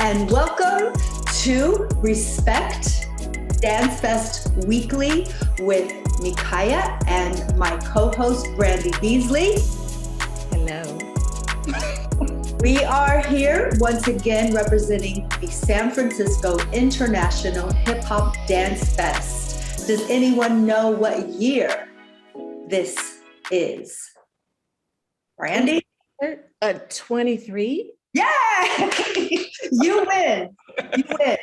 and welcome to Respect Dance Fest Weekly with Micaiah and my co-host Brandy Beasley. Hello. We are here once again representing the San Francisco International Hip Hop Dance Fest. Does anyone know what year this is? Brandy? 23? Yeah! You win. You win.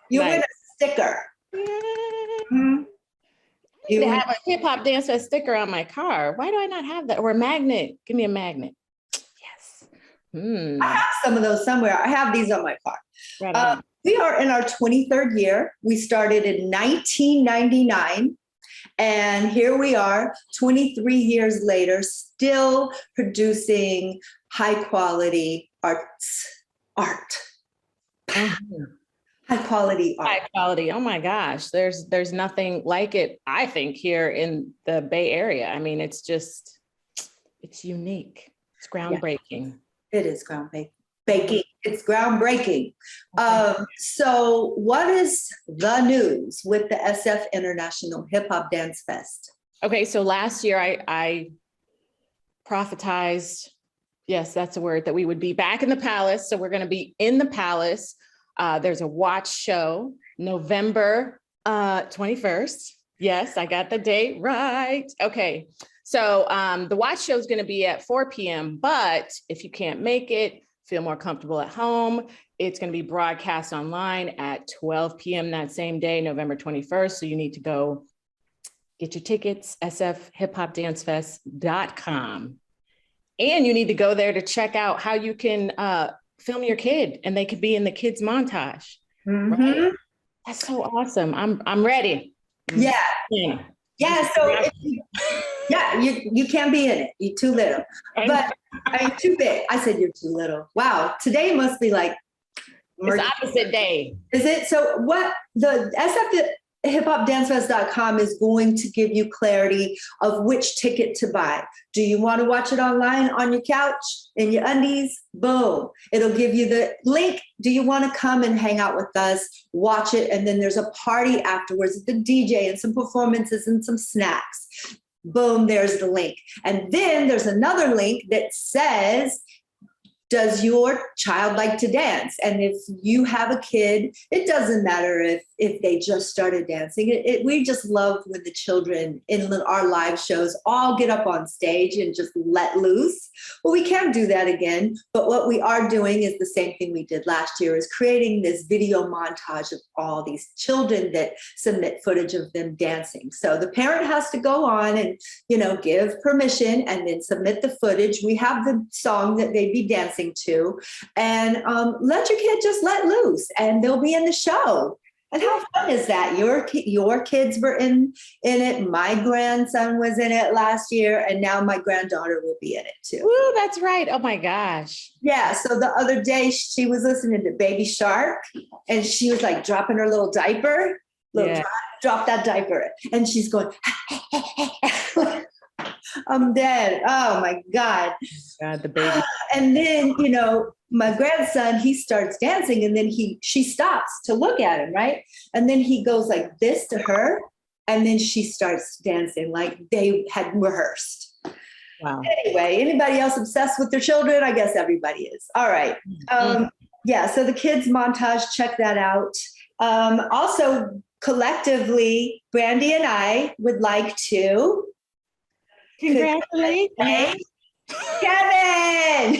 You win a sticker. Mm-hmm. You have a hip hop dance fest sticker on my car. Why do I not have that? Or a magnet? Give me a magnet. Yes. I have some of those somewhere. I have these on my car. Right we are in our 23rd year. We started in 1999. And here we are 23 years later, still producing high quality art. Mm-hmm. High quality art. High quality. Oh my gosh. There's nothing like it, I think, here in the Bay Area. I mean, it's unique. It's groundbreaking. Yeah, it is groundbreaking. It's groundbreaking. So what is the news with the SF International Hip Hop Dance Fest? Okay, so last year I prophetized, yes, that's a word, that we would be back in the Palace. So we're going to be in the Palace. There's a watch show, November 21st. Yes, I got the date right. Okay, so the watch show is going to be at 4 p.m. But if you can't make it, feel more comfortable at home, it's going to be broadcast online at 12 p.m. that same day, November 21st. So you need to go get your tickets, sfhiphopdancefest.com. And you need to go there to check out how you can film your kid and they could be in the kids montage. Mm-hmm. Right? That's so awesome. I'm ready. Yeah. So you can't be in it. You're too little. But I'm too big. I said you're too little. Wow. Today must be like it's opposite day. Is it? So what the sfhiphopdancefest.com is going to give you clarity of which ticket to buy. Do you want to watch it online on your couch, in your undies? Boom. It'll give you the link. Do you want to come and hang out with us, watch it? And then there's a party afterwards with the DJ and some performances and some snacks. Boom, there's the link. And then there's another link that says, does your child like to dance? And if you have a kid, it doesn't matter if they just started dancing. We just love when the children in our live shows all get up on stage and just let loose. Well, we can't do that again. But what we are doing is the same thing we did last year, is creating this video montage of all these children that submit footage of them dancing. So the parent has to go on and, give permission and then submit the footage. We have the song that they'd be dancing to, and let your kid just let loose, and they'll be in the show. And how fun is that? Your kids were in it. My grandson was in it last year, and now my granddaughter will be in it too. Ooh, that's right. Oh my gosh. Yeah. So the other day she was listening to Baby Shark, and she was like dropping her little diaper. Drop that diaper, and she's going. I'm dead. Oh my God. God, the baby. And then, my grandson, he starts dancing, and then she stops to look at him, right? And then he goes like this to her, and then she starts dancing like they had rehearsed. Wow. Anyway, anybody else obsessed with their children? I guess everybody is. All right. So the kids montage, check that out. Also, collectively, Brandy and I would like to congratulate Kevin.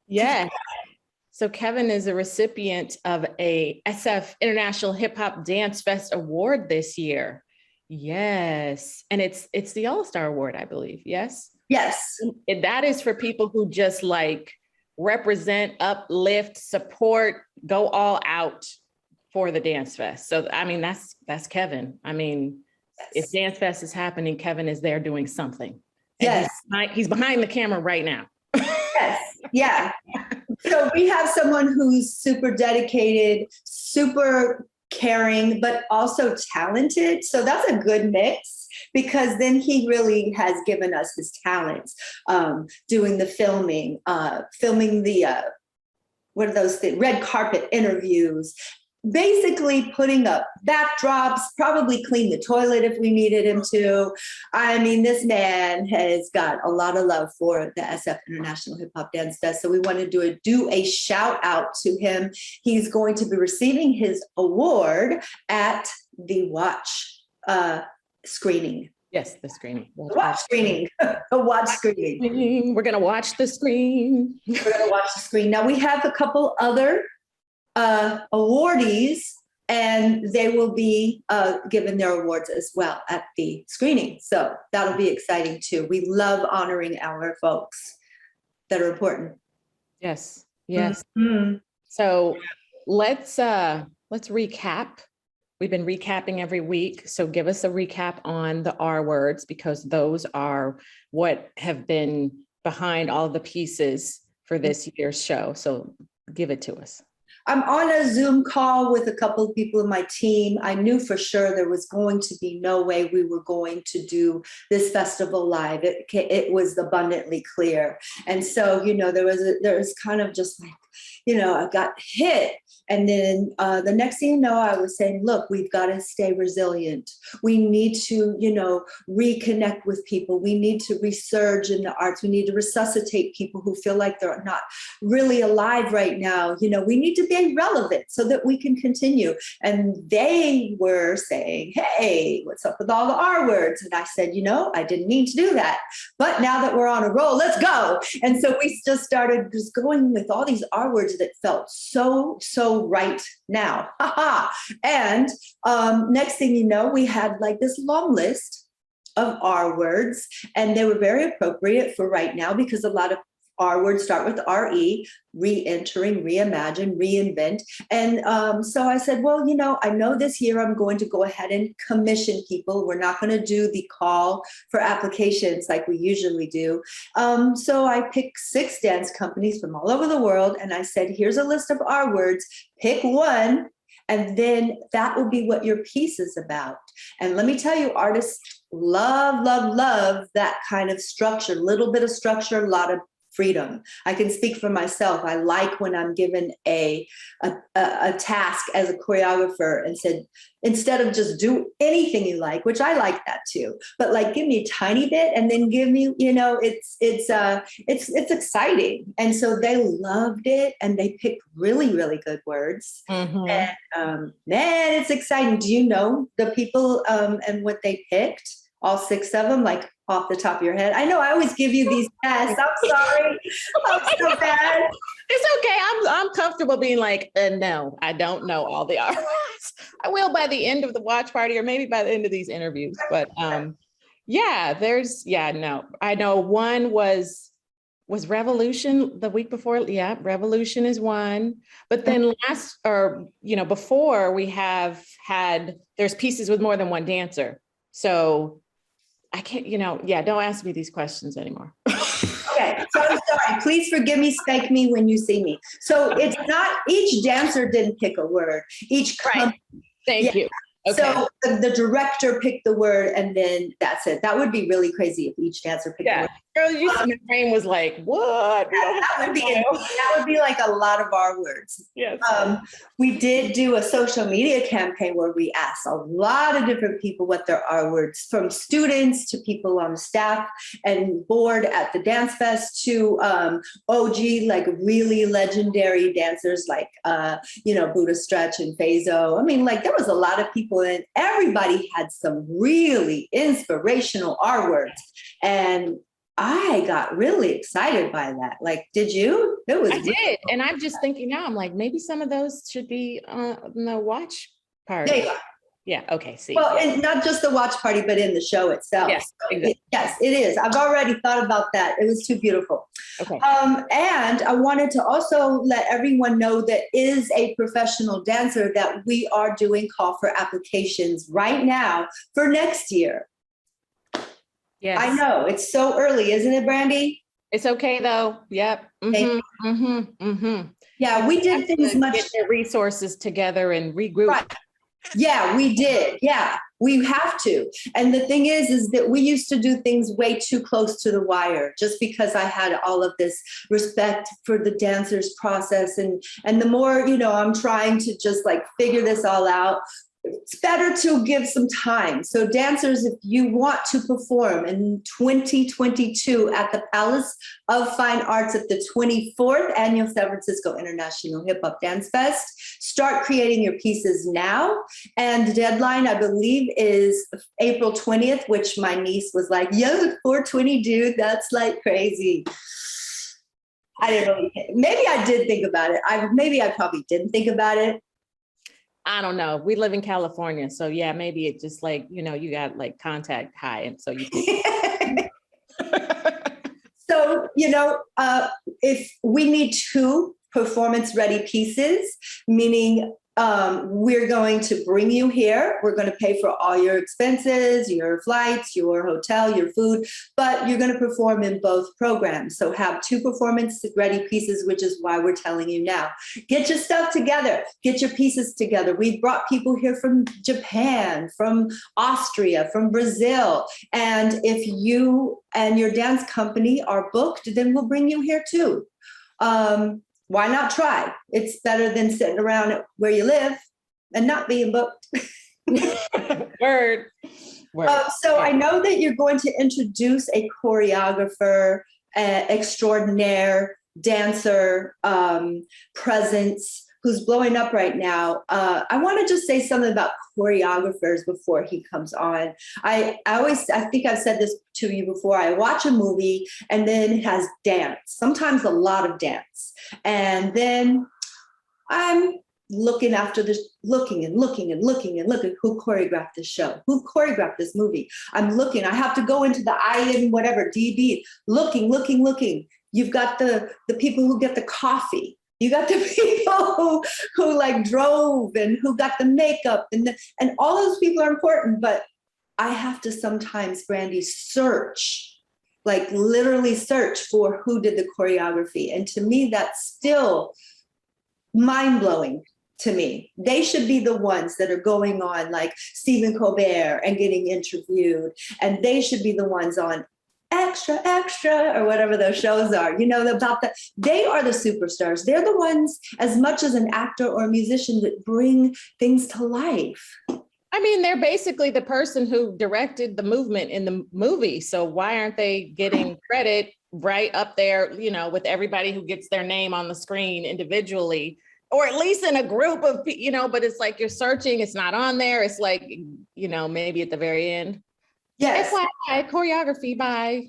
Yeah. So Kevin is a recipient of a SF International Hip Hop Dance Fest Award this year. Yes. And it's the All-Star Award, I believe. Yes. Yes. And that is for people who just like represent, uplift, support, go all out for the Dance Fest. So, I mean, that's Kevin. I mean, if Dance Fest is happening, Kevin is there doing something. And yes. He's behind the camera right now. Yes. Yeah. So we have someone who's super dedicated, super caring, but also talented. So that's a good mix, because then he really has given us his talents, doing the filming, filming the, what are those things? Red carpet interviews, basically putting up backdrops, probably clean the toilet if we needed him to. I mean, this man has got a lot of love for the SF International Hip Hop Dance Fest. So we wanted to do a shout out to him. He's going to be receiving his award at the Watch screening. Yes, the screening. Watch screening. A watch screening. We're going to watch the screen. We're going to watch the screen. Now we have a couple other awardees, and they will be given their awards as well at the screening. So that'll be exciting too. We love honoring our folks that are important. Yes. Yes. Mm-hmm. So let's recap. We've been recapping every week. So give us a recap on the R words, because those are what have been behind all the pieces for this year's show. So give it to us. I'm on a Zoom call with a couple of people in my team. I knew for sure there was going to be no way we were going to do this festival live. It was abundantly clear. And so, there was kind of just like, I got hit. And then the next thing you know, I was saying, look, we've got to stay resilient. We need to, reconnect with people. We need to resurge in the arts. We need to resuscitate people who feel like they're not really alive right now. We need to be relevant so that we can continue. And they were saying, hey, what's up with all the R words? And I said, I didn't mean to do that. But now that we're on a roll, let's go. And so we just started just going with all these R words that felt so right now. And next thing you know, we had like this long list of R words, and they were very appropriate for right now, because a lot of R words start with RE, re-entering, reimagine, reinvent. And so I said, well, I know this year I'm going to go ahead and commission people. We're not going to do the call for applications like we usually do. So I picked 6 dance companies from all over the world. And I said, here's a list of R words, pick one, and then that will be what your piece is about. And let me tell you, artists love that kind of structure, little bit of structure, a lot of freedom. I can speak for myself. I like when I'm given a task as a choreographer and said, instead of just do anything you like, which I like that too, but like give me a tiny bit and then give me, it's exciting. And so they loved it, and they picked really, really good words. Mm-hmm. And man, it's exciting. Do you know the people and what they picked? All 6 of them, like off the top of your head? I know I always give you these tests. I'm sorry. I'm so bad. It's okay. I'm comfortable being like, no, I don't know all the R's. I will by the end of the watch party, or maybe by the end of these interviews. But no. I know one was Revolution the week before. Yeah, Revolution is one. But then before we have had, there's pieces with more than one dancer. So I can't, don't ask me these questions anymore. Okay, so I'm sorry. Please forgive me, spank me when you see me. So it's not, each dancer didn't pick a word. Each company. Thank you. Okay. So the director picked the word, and then that's it. That would be really crazy if each dancer picked the word. Girl, my brain was like, what? That would be like a lot of R words. Yes. We did do a social media campaign where we asked a lot of different people what their R words, from students to people on staff and board at the Dance Fest to OG, like really legendary dancers like, Buddha Stretch and Fazo. I mean, like there was a lot of people, and everybody had some really inspirational R words. And I got really excited by that. Like, did you? I did. And I'm just thinking now, I'm like, maybe some of those should be on the watch party. There you go. Yeah. Okay. See. Well, and not just the watch party, but in the show itself. Yes. Exactly. Yes, it is. I've already thought about that. It was too beautiful. Okay. And I wanted to also let everyone know that is a professional dancer that we are doing call for applications right now for next year. Yes. I know it's so early, isn't it, Brandy? It's okay though. Yep. Mm-hmm. Yeah, we did things much. Get their resources together and regroup. Right. Yeah, we did. Yeah, we have to. And the thing is that we used to do things way too close to the wire just because I had all of this respect for the dancers process. And the more, I'm trying to just like figure this all out, it's better to give some time. So dancers, if you want to perform in 2022 at the Palace of Fine Arts at the 24th Annual San Francisco International Hip Hop Dance Fest, start creating your pieces now. And the deadline, I believe, is April 20th, which my niece was like, yo, 420, dude, that's like crazy. I didn't really think. Maybe I did think about it. Maybe I probably didn't think about it. I don't know. We live in California. So yeah, maybe it just like, you got like contact high. And so you So, if we need 2 performance ready pieces, meaning we're going to bring you here. We're going to pay for all your expenses, your flights, your hotel, your food, but you're going to perform in both programs. So have 2 performance ready pieces, which is why we're telling you now. Get your stuff together. Get your pieces together. We've brought people here from Japan, from Austria, from Brazil. And if you and your dance company are booked, then we'll bring you here too. Why not try? It's better than sitting around where you live and not being booked. Word. So I know that you're going to introduce a choreographer, extraordinaire, dancer, presence who's blowing up right now. I want to just say something about choreographers before he comes on. I think I've said this to you before. I watch a movie and then it has dance, sometimes a lot of dance. And then I'm looking after this, looking who choreographed this show, who choreographed this movie. I'm looking, I have to go into the DB, looking. You've got the people who get the coffee. You got the people who like drove and who got the makeup and all those people are important, but I have to sometimes, Brandy, literally search for who did the choreography. And to me, that's still mind-blowing to me. They should be the ones that are going on like Stephen Colbert and getting interviewed. And they should be the ones on Extra, or whatever those shows are, about that. They are the superstars. They're the ones, as much as an actor or a musician, that bring things to life. I mean, they're basically the person who directed the movement in the movie. So why aren't they getting credit right up there, with everybody who gets their name on the screen individually, or at least in a group of, but it's like you're searching, it's not on there. It's like, maybe at the very end. Yes. FYI, choreography, bye.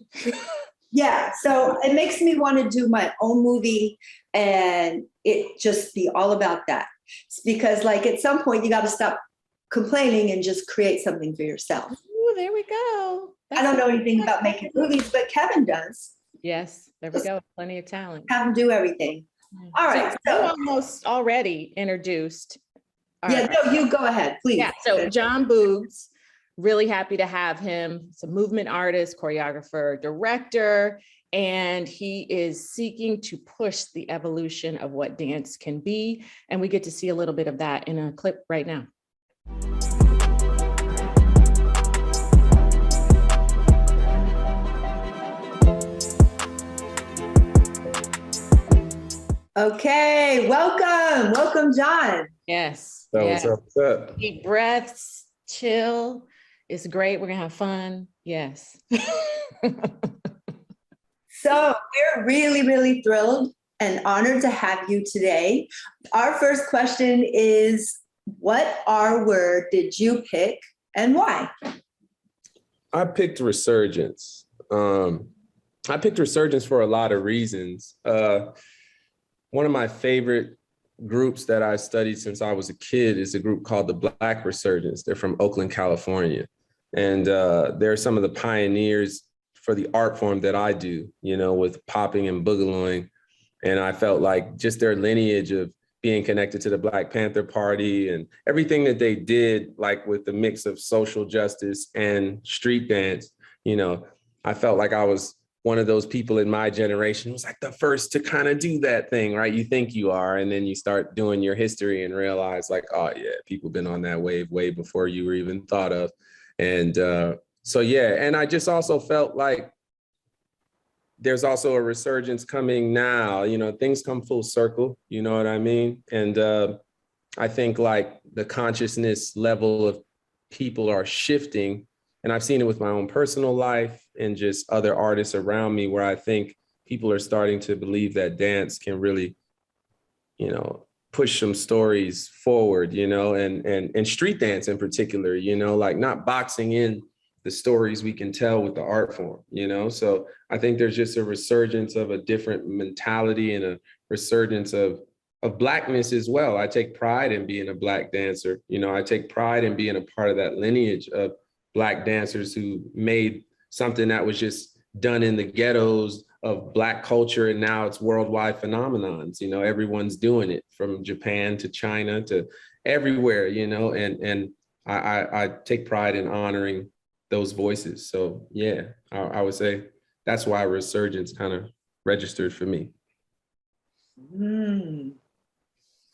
Yeah. So it makes me want to do my own movie and it just be all about that. It's because like at some point you got to stop complaining and just create something for yourself. Ooh, there we go. I don't know anything about making movies, but Kevin does. Yes, there we go. Plenty of talent. Have him do everything. All right. So you almost already introduced. You go ahead, please. Yeah. So Jon Boogz. Really happy to have him. He's a movement artist, choreographer, director, and he is seeking to push the evolution of what dance can be. And we get to see a little bit of that in a clip right now. Okay, welcome, Jon. Yes. What's up? Deep breaths, chill. It's great. We're gonna have fun. Yes. So we're really, really thrilled and honored to have you today. Our first question is, what R word did you pick and why? I picked resurgence. I picked resurgence for a lot of reasons. One of my favorite groups that I studied since I was a kid is a group called the Black Resurgence. They're from Oakland, California. And they're some of the pioneers for the art form that I do, with popping and boogalooing. And I felt like just their lineage of being connected to the Black Panther Party and everything that they did, like with the mix of social justice and street dance, I felt like I was one of those people in my generation who was like the first to kind of do that thing, right? You think you are, and then you start doing your history and realize like, oh yeah, people been on that wave way before you were even thought of. And so, yeah, and I just also felt like there's also a resurgence coming now, things come full circle, you know what I mean? And I think like the consciousness level of people are shifting. And I've seen it with my own personal life and just other artists around me, where I think people are starting to believe that dance can really, push some stories forward, and street dance in particular, like not boxing in the stories we can tell with the art form, So I think there's just a resurgence of a different mentality and a resurgence of Blackness as well. I take pride in being a Black dancer. I take pride in being a part of that lineage of Black dancers who made something that was just done in the ghettos of Black culture, and now it's worldwide phenomenons. Everyone's doing it, from Japan to China to everywhere. And I take pride in honoring those voices. So yeah, I would say that's why resurgence kind of registered for me. Mm.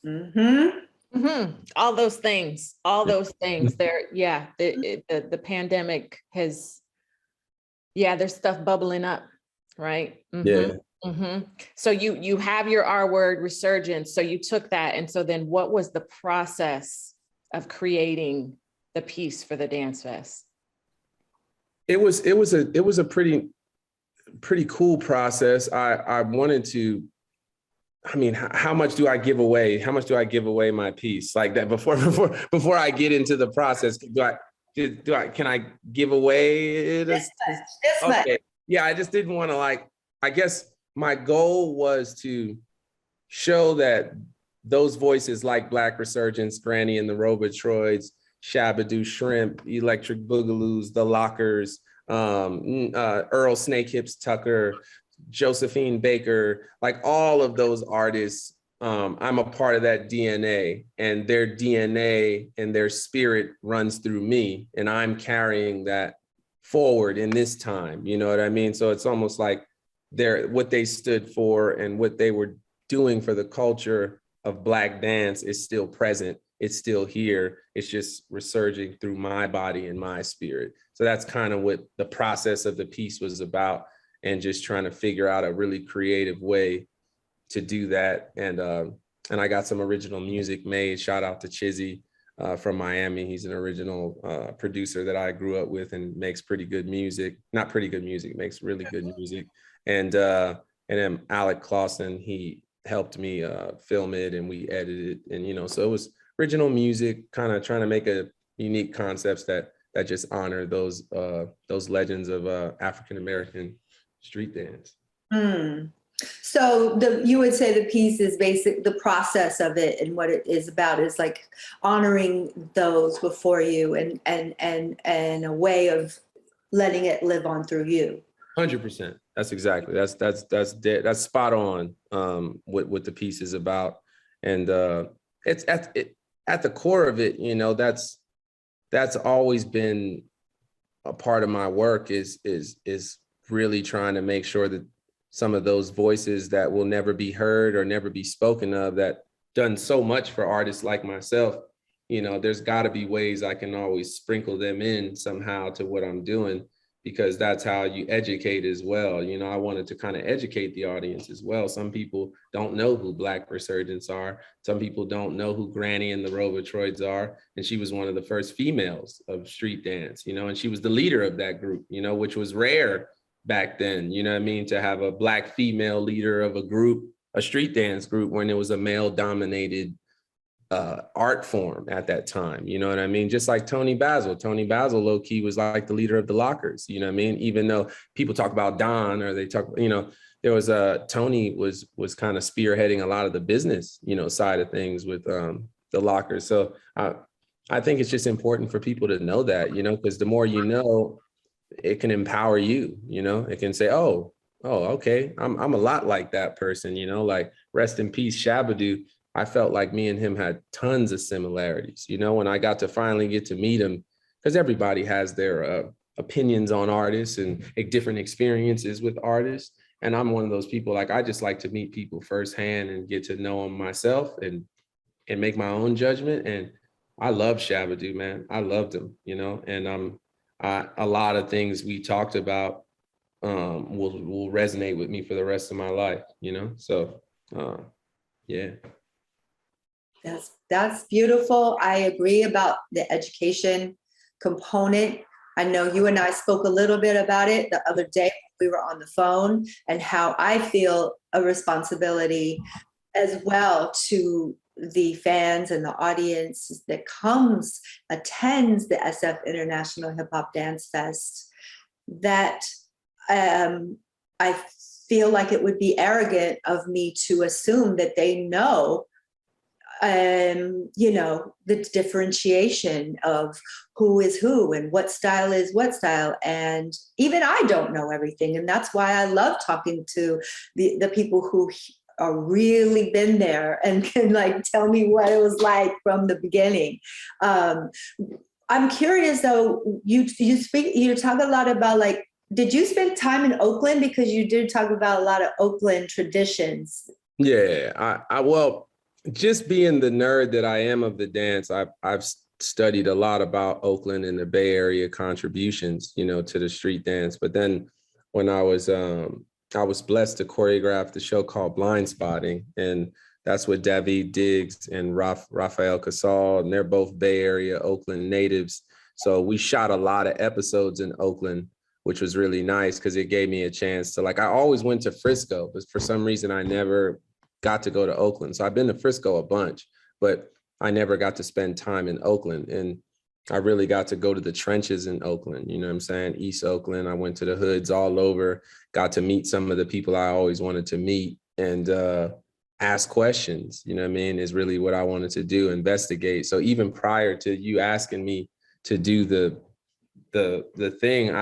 Mm-hmm. Mm-hmm. All those things. There, yeah. The pandemic has, there's stuff bubbling up, right? Mm-hmm. Yeah. Mm-hmm. So you have your R word, resurgence. So you took that, and so then what was the process of creating the piece for the Dance Fest? It was a pretty cool process. I wanted to. I mean, how much do I give away? How much do I give away my piece like that before I get into the process? Can I give away it? This much. Okay. Yeah, I just didn't want to I guess my goal was to show that those voices like Black Resurgence, Granny and the Robotroids, Shabba-Doo Shrimp, Electric Boogaloos, The Lockers, Earl Snakehips Tucker, Josephine Baker, like all of those artists, I'm a part of that DNA, and their DNA and their spirit runs through me, and I'm carrying that forward in this time, you know what I mean? So it's almost like what they stood for and what they were doing for the culture of Black dance is still present. It's still here. It's just resurging through my body and my spirit. So that's kind of what the process of the piece was about, and just trying to figure out a really creative way to do that. And I got some original music made. Shout out to Chizzy from Miami. He's an original producer that I grew up with and makes pretty good music. Not pretty good music, makes really good music. And then Alec Clausen, he helped me film it, and we edited it. And, so it was original music, kind of trying to make a unique concepts that just honor those legends of African-American street dance. So you would say the piece is the process of it, and what it is about is like honoring those before you, and a way of letting it live on through you. 100%. That's exactly. That's spot on. What the piece is about, and it's at the core of it. That's always been a part of my work. Is really trying to make sure that some of those voices that will never be heard or never be spoken of, that done so much for artists like myself, there's got to be ways I can always sprinkle them in somehow to what I'm doing, because that's how you educate as well. I wanted to kind of educate the audience as well. Some people don't know who Black Resurgence are. Some people don't know who Granny and the Robotroids are. And she was one of the first females of street dance, and she was the leader of that group, which was rare back then, to have a Black female leader of a group, a street dance group, when it was a male dominated art form at that time, just like Tony Basil low key was like the leader of the Lockers, even though people talk about Don, or they talk, there was Tony was kind of spearheading a lot of the business, side of things with the Lockers. So I think it's just important for people to know that, because the more it can empower you, it can say, oh, okay, I'm a lot like that person, like rest in peace, Shabba-Doo. I felt like me and him had tons of similarities, when I got to finally get to meet him, because everybody has their opinions on artists and different experiences with artists. And I'm one of those people, like, I just like to meet people firsthand and get to know them myself and make my own judgment. And I love Shabba-Do, man. I loved him, you know, and a lot of things we talked about will resonate with me for the rest of my life, you know? So, yeah. That's beautiful. I agree about the education component. I know you and I spoke a little bit about it the other day. We were on the phone, and how I feel a responsibility as well to the fans and the audience that attends the SF International Hip Hop Dance Fest, that I feel like it would be arrogant of me to assume that they know, you know, the differentiation of who is who and what style is what style. And even I don't know everything. And that's why I love talking to the people who are really been there and can like tell me what it was like from the beginning. I'm curious though, you talk a lot about, like, did you spend time in Oakland? Because you did talk about a lot of Oakland traditions. Yeah, well, just being the nerd that I am of the dance, I've studied a lot about Oakland and the Bay Area contributions, you know, to the street dance. But then when I was blessed to choreograph the show called Blind Spotting, and that's with David Diggs and Rafael Casal, and they're both Bay Area Oakland natives. So we shot a lot of episodes in Oakland, which was really nice because it gave me a chance to, like, I always went to Frisco, but for some reason I never got to go to Oakland. So I've been to Frisco a bunch, but I never got to spend time in Oakland. And I really got to go to the trenches in Oakland, you know what I'm saying? East Oakland, I went to the hoods all over, got to meet some of the people I always wanted to meet and ask questions, you know what I mean, is really what I wanted to do, investigate. So even prior to you asking me to do the thing,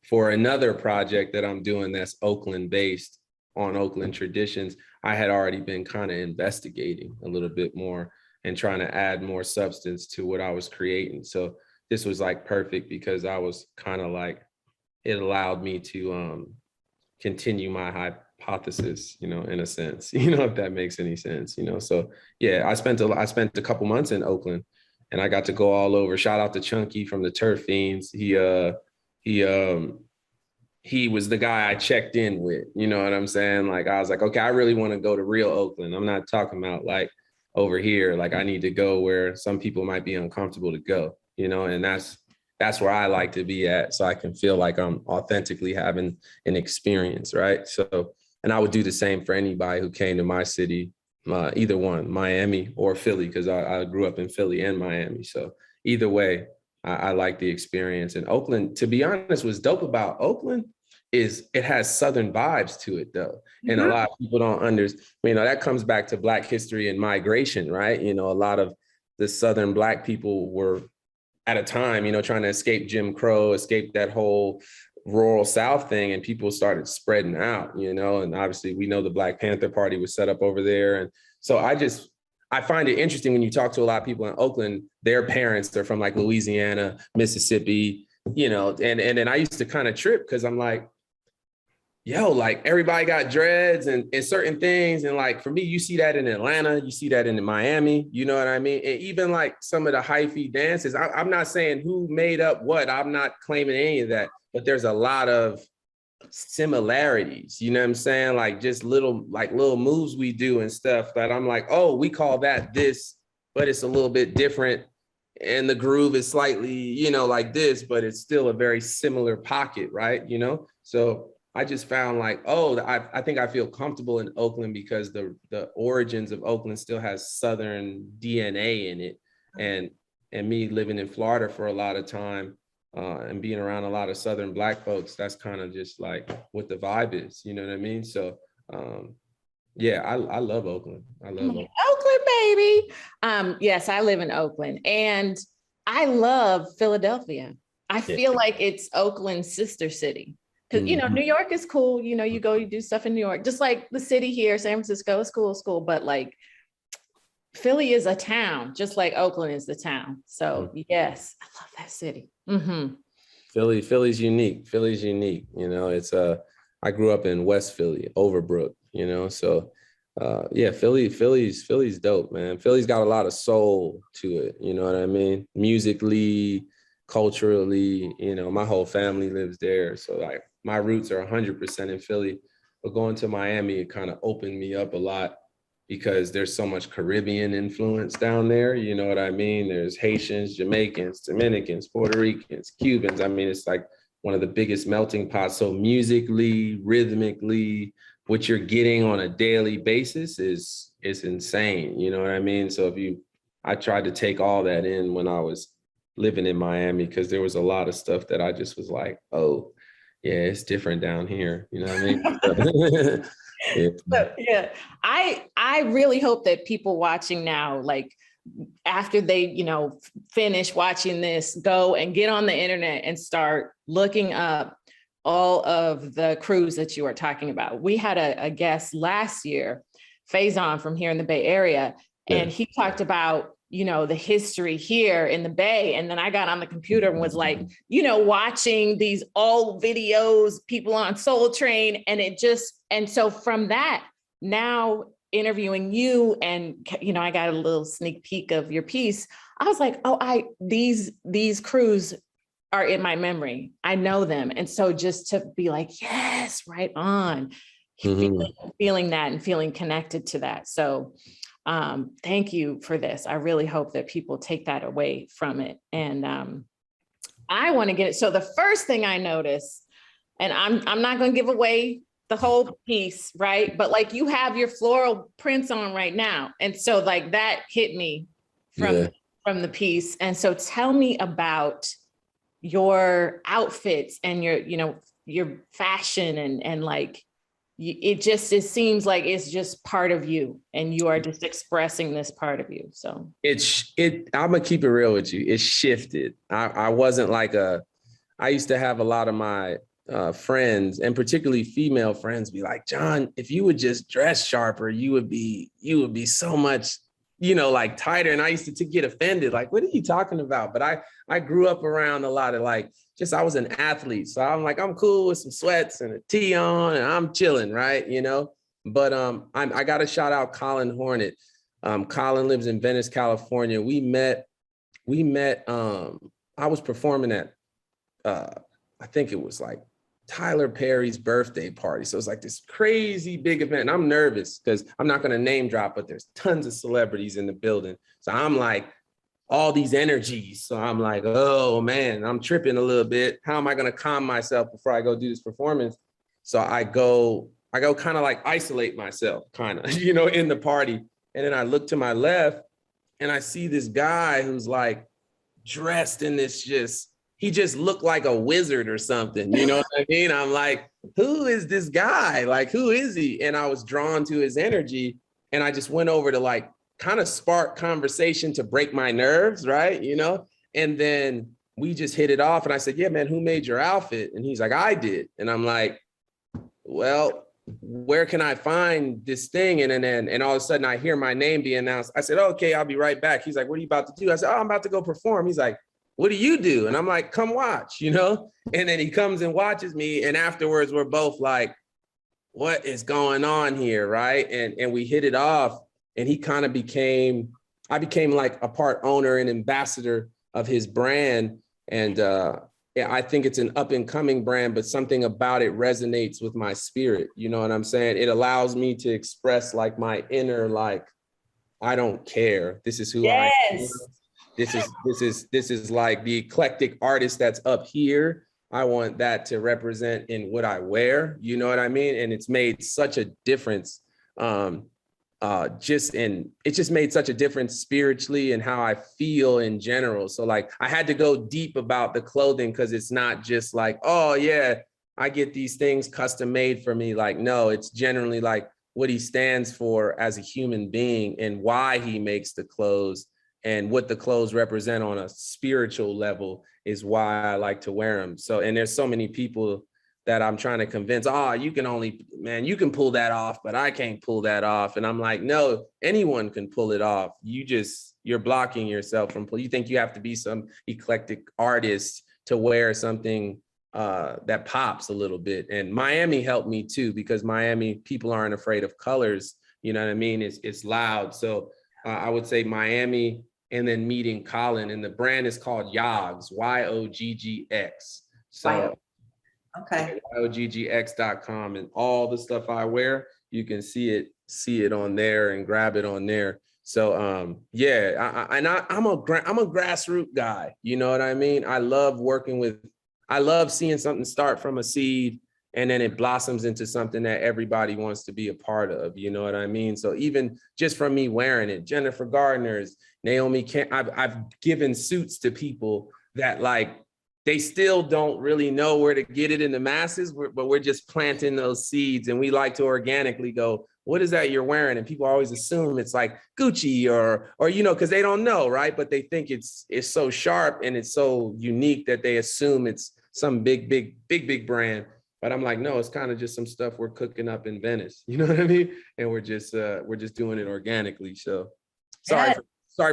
for another project that I'm doing that's Oakland based on Oakland traditions, I had already been kind of investigating a little bit more and trying to add more substance to what I was creating. So this was like perfect because I was kind of like, it allowed me to continue my hypothesis, you know, in a sense, you know, if that makes any sense, you know. So yeah, I spent a couple months in Oakland and I got to go all over. Shout out to Chunky from the Turf Fiends. He was the guy I checked in with, you know what I'm saying? Like, I was like, okay, I really want to go to real Oakland. I'm not talking about like over here. Like, I need to go where some people might be uncomfortable to go, you know, and that's where I like to be at. So I can feel like I'm authentically having an experience, right? So, and I would do the same for anybody who came to my city, either one, Miami or Philly, because I grew up in Philly and Miami. So either way, I like the experience. And Oakland, to be honest, what's dope about Oakland is it has Southern vibes to it though. And a lot of people don't understand, you know, that comes back to Black history and migration, right? You know, a lot of the Southern Black people were at a time, you know, trying to escape Jim Crow, escape that whole rural South thing, and people started spreading out, you know, and obviously we know the Black Panther Party was set up over there. And so I find it interesting when you talk to a lot of people in Oakland, their parents are from like Louisiana, Mississippi, you know, and then I used to kind of trip because I'm like, yo, like everybody got dreads and certain things. And like, for me, you see that in Atlanta, you see that in Miami, you know what I mean? And even like some of the hyphy dances, I'm not saying who made up what, I'm not claiming any of that, but there's a lot of similarities, you know what I'm saying? Like just little moves we do and stuff that I'm like, oh, we call that this, but it's a little bit different. And the groove is slightly, you know, like this, but it's still a very similar pocket, right? You know? So I just found like, oh, I think I feel comfortable in Oakland because the origins of Oakland still has Southern DNA in it. And me living in Florida for a lot of time and being around a lot of Southern Black folks, that's kind of just like what the vibe is, you know what I mean? So yeah, I love Oakland. I love Oakland. Oakland, baby. Yes, I live in Oakland and I love Philadelphia. I feel like it's Oakland's sister city. Because, you know, New York is cool. You know, you do stuff in New York, just like the city here, San Francisco is cool. But like Philly is a town, just like Oakland is the town. So yes, I love that city. Philly's unique. Philly's unique. You know, it's I grew up in West Philly, Overbrook, you know, so yeah, Philly's dope, man. Philly's got a lot of soul to it, you know what I mean? Musically, culturally, you know, my whole family lives there. So like my roots are 100% in Philly, but going to Miami, it kind of opened me up a lot because there's so much Caribbean influence down there. You know what I mean? There's Haitians, Jamaicans, Dominicans, Puerto Ricans, Cubans. I mean, it's like one of the biggest melting pots. So musically, rhythmically, what you're getting on a daily basis is insane. You know what I mean? So I tried to take all that in when I was living in Miami, because there was a lot of stuff that I just was like, oh, yeah, it's different down here. You know what I mean? Yeah. So, yeah, I really hope that people watching now, like after they, you know, finish watching this, go and get on the internet and start looking up all of the crews that you are talking about. We had a guest last year, Faison from here in the Bay Area, and he talked about, you know, the history here in the Bay. And then I got on the computer and was like, you know, watching these old videos, people on Soul Train, and so from that, now interviewing you, and, you know, I got a little sneak peek of your piece. I was like, oh, these crews are in my memory. I know them. And so just to be like, yes, right on, feeling that and feeling connected to that. So thank you for this. I really hope that people take that away from it. And I want to get it. So the first thing I noticed, and I'm not going to give away the whole piece, right? But like you have your floral prints on right now. And so like that hit me from the piece. And so tell me about your outfits and your, you know, your fashion and like, it seems like it's just part of you and you are just expressing this part of you. So I'm gonna keep it real with you. It shifted. I wasn't like I used to have a lot of my friends, and particularly female friends, be like, Jon, if you would just dress sharper, you would be so much, you know, like tighter. And I used to get offended, like, what are you talking about? But I grew up around a lot of like, I was an athlete. So I'm like, I'm cool with some sweats and a tee on and I'm chilling, right? You know, but I got to shout out Colin Hornet. Colin lives in Venice, California. We met, I was performing at, I think it was like Tyler Perry's birthday party. So it's like this crazy big event. And I'm nervous because I'm not going to name drop, but there's tons of celebrities in the building. So I'm like, all these energies. So I'm like, oh man, I'm tripping a little bit. How am I going to calm myself before I go do this performance? So I go kind of like isolate myself, kind of, you know, in the party. And then I look to my left and I see this guy who's like dressed in this he just looked like a wizard or something. You know what I mean? I'm like, who is this guy? Like, who is he? And I was drawn to his energy. And I just went over to like kind of spark conversation to break my nerves, right? You know? And then we just hit it off. And I said, yeah, man, who made your outfit? And he's like, I did. And I'm like, well, where can I find this thing? And all of a sudden I hear my name be announced. I said, okay, I'll be right back. He's like, what are you about to do? I said, oh, I'm about to go perform. He's like, what do you do? And I'm like, come watch, you know? And then he comes and watches me. And afterwards, we're both like, what is going on here, right? And we hit it off. And he kind of I became like a part owner and ambassador of his brand. And I think it's an up and coming brand, but something about it resonates with my spirit. You know what I'm saying? It allows me to express like my inner, like, I don't care. This is who I am. This is like the eclectic artist that's up here. I want that to represent in what I wear. You know what I mean? And it's made such a difference. It just made such a difference spiritually and how I feel in general. So like I had to go deep about the clothing because it's not just like, oh yeah, I get these things custom made for me. Like, no, it's generally like what he stands for as a human being and why he makes the clothes. And what the clothes represent on a spiritual level is why I like to wear them. So, and there's so many people that I'm trying to convince, you can pull that off, but I can't pull that off. And I'm like, no, anyone can pull it off. You're blocking yourself from, you think you have to be some eclectic artist to wear something that pops a little bit. And Miami helped me too, because Miami people aren't afraid of colors. You know what I mean? It's loud. So I would say Miami, and then meeting Colin, and the brand is called Yoggz, YOGGX. So okay. YOGGX.com, and all the stuff I wear, you can see it on there and grab it on there. So I'm a grassroots guy. You know what I mean? I love seeing something start from a seed and then it blossoms into something that everybody wants to be a part of. You know what I mean? So even just from me wearing it, Jennifer Gardner's, Naomi Camp, I've given suits to people that like, they still don't really know where to get it in the masses, but we're just planting those seeds, and we like to organically go, what is that you're wearing? And people always assume it's like Gucci or because they don't know, right? But they think it's so sharp and it's so unique that they assume it's some big brand. But I'm like, no, it's kind of just some stuff we're cooking up in Venice. You know what I mean? And we're just doing it organically. So sorry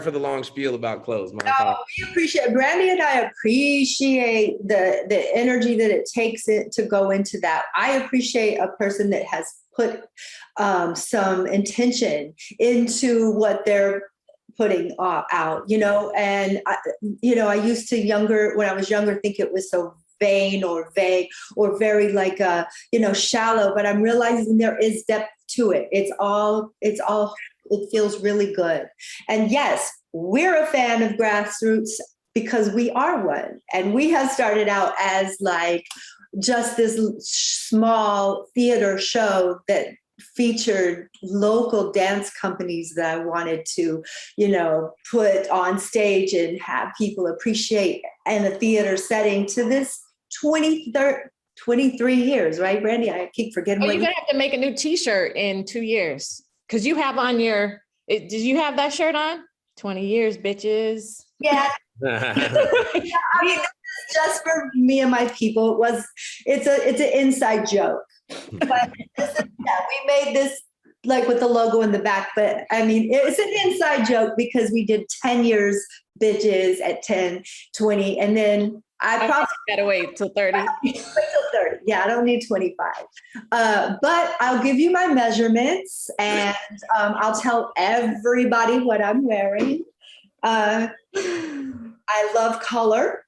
for the long spiel about clothes. No, we appreciate, Brandy and I appreciate the energy that it takes it to go into that. I appreciate a person that has put some intention into what they're putting out, and I used to when I was younger, think it was so vain or vague or very like shallow, but I'm realizing there is depth to it. It feels really good. And yes, we're a fan of grassroots because we are one. And we have started out as like just this small theater show that featured local dance companies that I wanted to, put on stage and have people appreciate in a theater setting, to this 23 years, right, Brandy? I keep forgetting. You're gonna have to make a new T-shirt in 2 years, because you have on did you have that shirt on? 20 years, bitches. Yeah. I mean, just for me and my people. It's an inside joke. But we made this like with the logo in the back, but I mean, it's an inside joke because we did 10 years bitches at 10, 20, and then I probably gotta wait till 30. Wait till 30. Yeah, I don't need 25. But I'll give you my measurements, and I'll tell everybody what I'm wearing. I love color,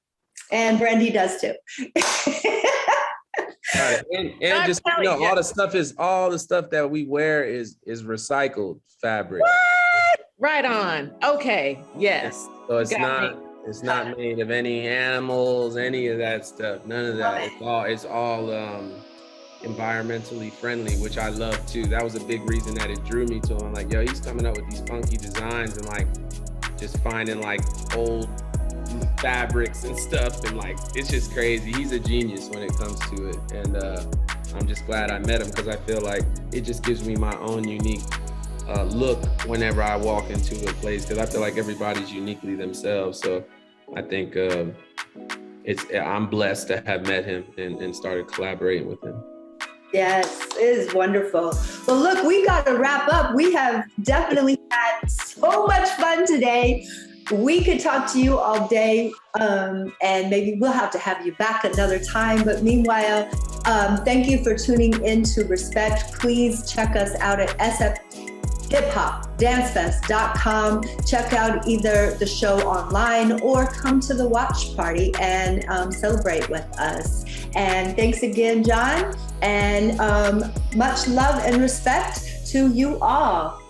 and Brandy does too. And just all the stuff that we wear is recycled fabric. What? Right on. Okay. Yes. So it's not made of any animals, any of that stuff. None of that. It's all environmentally friendly, which I love too. That was a big reason that it drew me to him. I'm like, yo, he's coming up with these funky designs and like just finding like old fabrics and stuff, and like it's just crazy. He's a genius when it comes to it, and I'm just glad I met him, because I feel like it just gives me my own unique look whenever I walk into a place, because I feel like everybody's uniquely themselves. So I think I'm blessed to have met him and started collaborating with him. Yes, it is wonderful. Well, look, we got to wrap up. We have definitely had so much fun today. We could talk to you all day, and maybe we'll have to have you back another time. But meanwhile, thank you for tuning in to Respect. Please check us out at sfhiphopdancefest.com. Check out either the show online or come to the watch party and celebrate with us. And thanks again, Jon, and much love and respect to you all.